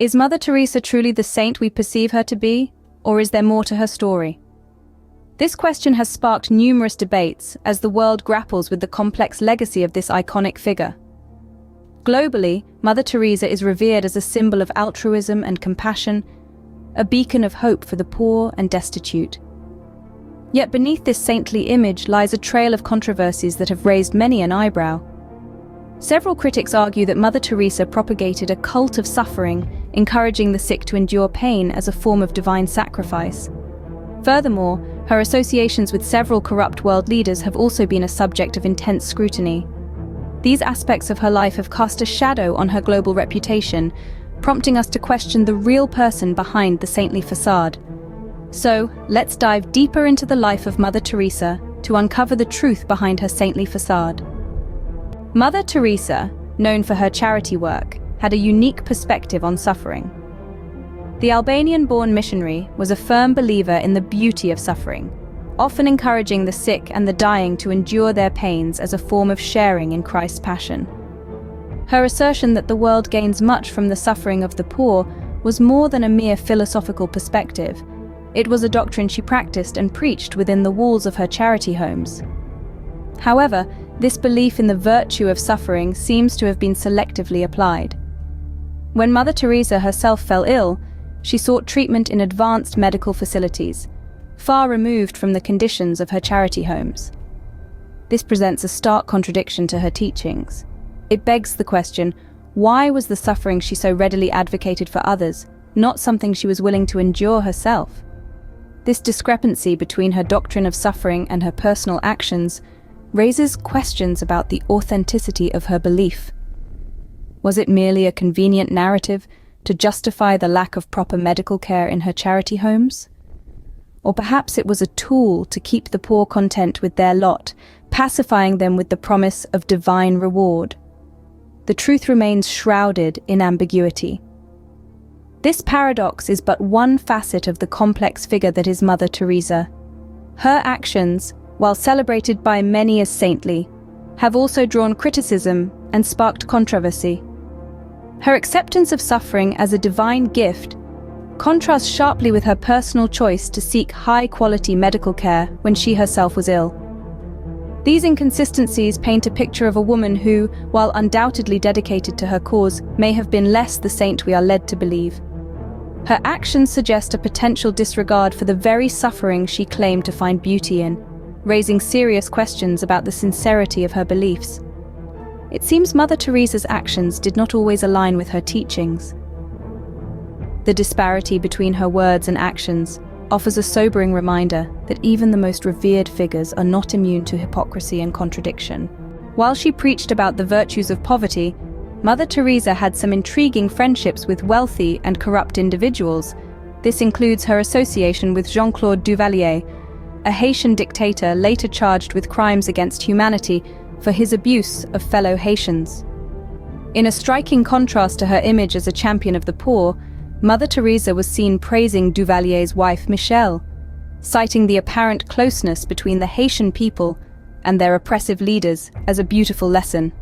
Is Mother Teresa truly the saint we perceive her to be, or is there more to her story? This question has sparked numerous debates as the world grapples with the complex legacy of this iconic figure. Globally, Mother Teresa is revered as a symbol of altruism and compassion, a beacon of hope for the poor and destitute. Yet beneath this saintly image lies a trail of controversies that have raised many an eyebrow. Several critics argue that Mother Teresa propagated a cult of suffering, encouraging the sick to endure pain as a form of divine sacrifice. Furthermore, her associations with several corrupt world leaders have also been a subject of intense scrutiny. These aspects of her life have cast a shadow on her global reputation, prompting us to question the real person behind the saintly facade. So, let's dive deeper into the life of Mother Teresa to uncover the truth behind her saintly facade. Mother Teresa, known for her charity work, had a unique perspective on suffering. The Albanian-born missionary was a firm believer in the beauty of suffering, often encouraging the sick and the dying to endure their pains as a form of sharing in Christ's passion. Her assertion that the world gains much from the suffering of the poor was more than a mere philosophical perspective. It was a doctrine she practiced and preached within the walls of her charity homes. However, this belief in the virtue of suffering seems to have been selectively applied. When Mother Teresa herself fell ill, she sought treatment in advanced medical facilities, far removed from the conditions of her charity homes. This presents a stark contradiction to her teachings. It begs the question, why was the suffering she so readily advocated for others not something she was willing to endure herself? This discrepancy between her doctrine of suffering and her personal actions raises questions about the authenticity of her belief. Was it merely a convenient narrative to justify the lack of proper medical care in her charity homes? Or perhaps it was a tool to keep the poor content with their lot, pacifying them with the promise of divine reward. The truth remains shrouded in ambiguity. This paradox is but one facet of the complex figure that is Mother Teresa. Her actions, while celebrated by many as saintly, have also drawn criticism and sparked controversy. Her acceptance of suffering as a divine gift contrasts sharply with her personal choice to seek high-quality medical care when she herself was ill. These inconsistencies paint a picture of a woman who, while undoubtedly dedicated to her cause, may have been less the saint we are led to believe. Her actions suggest a potential disregard for the very suffering she claimed to find beauty in, raising serious questions about the sincerity of her beliefs. It seems Mother Teresa's actions did not always align with her teachings. The disparity between her words and actions offers a sobering reminder that even the most revered figures are not immune to hypocrisy and contradiction. While she preached about the virtues of poverty, Mother Teresa had some intriguing friendships with wealthy and corrupt individuals. This includes her association with Jean-Claude Duvalier, a Haitian dictator later charged with crimes against humanity for his abuse of fellow Haitians. In a striking contrast to her image as a champion of the poor, Mother Teresa was seen praising Duvalier's wife Michelle, citing the apparent closeness between the Haitian people and their oppressive leaders as a beautiful lesson.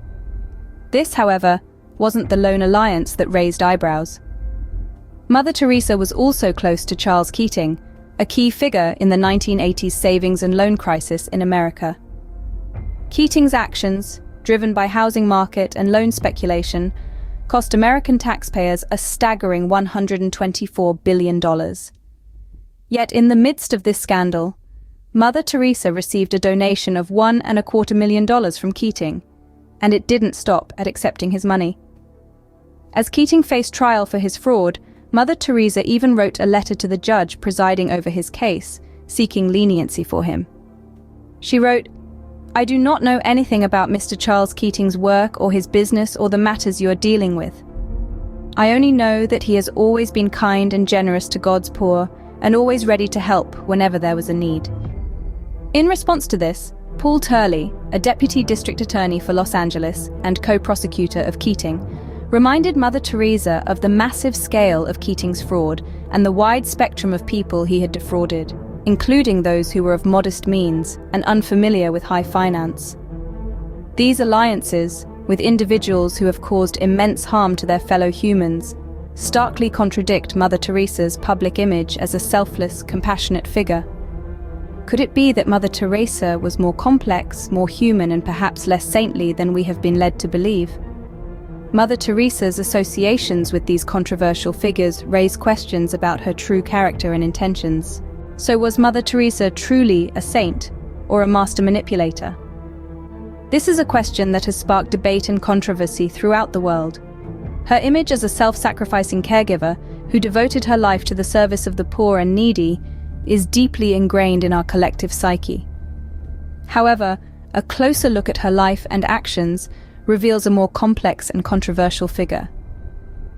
This, however, wasn't the lone alliance that raised eyebrows. Mother Teresa was also close to Charles Keating, a key figure in the 1980s savings and loan crisis in America. Keating's actions, driven by housing market and loan speculation, cost American taxpayers a staggering $124 billion. Yet in the midst of this scandal, Mother Teresa received a donation of $1.25 million from Keating, and it didn't stop at accepting his money. As Keating faced trial for his fraud, Mother Teresa even wrote a letter to the judge presiding over his case, seeking leniency for him. She wrote, "I do not know anything about Mr. Charles Keating's work or his business or the matters you are dealing with. I only know that he has always been kind and generous to God's poor and always ready to help whenever there was a need." In response to this, Paul Turley, a deputy district attorney for Los Angeles and co-prosecutor of Keating, reminded Mother Teresa of the massive scale of Keating's fraud and the wide spectrum of people he had defrauded, including those who were of modest means and unfamiliar with high finance. These alliances, with individuals who have caused immense harm to their fellow humans, starkly contradict Mother Teresa's public image as a selfless, compassionate figure. Could it be that Mother Teresa was more complex, more human, and perhaps less saintly than we have been led to believe? Mother Teresa's associations with these controversial figures raise questions about her true character and intentions. So was Mother Teresa truly a saint, or a master manipulator? This is a question that has sparked debate and controversy throughout the world. Her image as a self-sacrificing caregiver who devoted her life to the service of the poor and needy is deeply ingrained in our collective psyche. However, a closer look at her life and actions reveals a more complex and controversial figure.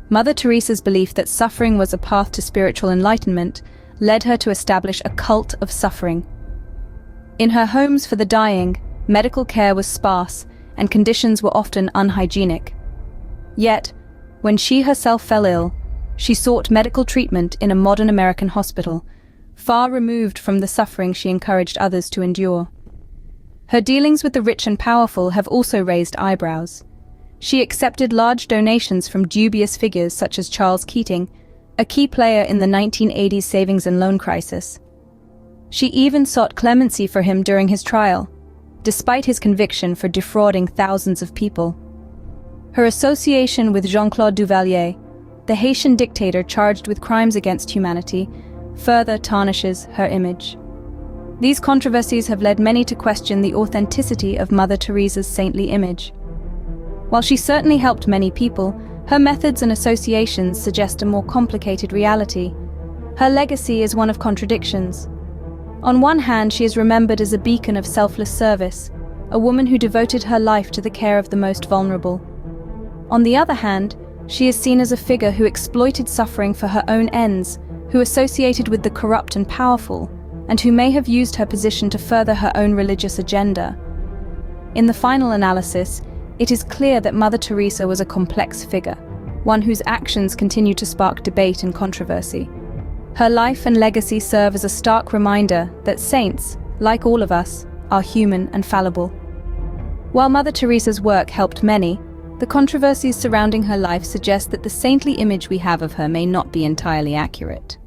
Mother Teresa's belief that suffering was a path to spiritual enlightenment led her to establish a cult of suffering. In her homes for the dying, medical care was sparse and conditions were often unhygienic. Yet, when she herself fell ill, she sought medical treatment in a modern American hospital, far removed from the suffering she encouraged others to endure. Her dealings with the rich and powerful have also raised eyebrows. She accepted large donations from dubious figures such as Charles Keating, a key player in the 1980s savings and loan crisis. She even sought clemency for him during his trial, despite his conviction for defrauding thousands of people. Her association with Jean-Claude Duvalier, the Haitian dictator charged with crimes against humanity, further tarnishes her image. These controversies have led many to question the authenticity of Mother Teresa's saintly image. While she certainly helped many people, her methods and associations suggest a more complicated reality. Her legacy is one of contradictions. On one hand, she is remembered as a beacon of selfless service, a woman who devoted her life to the care of the most vulnerable. On the other hand, she is seen as a figure who exploited suffering for her own ends, who associated with the corrupt and powerful, and who may have used her position to further her own religious agenda. In the final analysis, it is clear that Mother Teresa was a complex figure, one whose actions continue to spark debate and controversy. Her life and legacy serve as a stark reminder that saints, like all of us, are human and fallible. While Mother Teresa's work helped many, the controversies surrounding her life suggest that the saintly image we have of her may not be entirely accurate.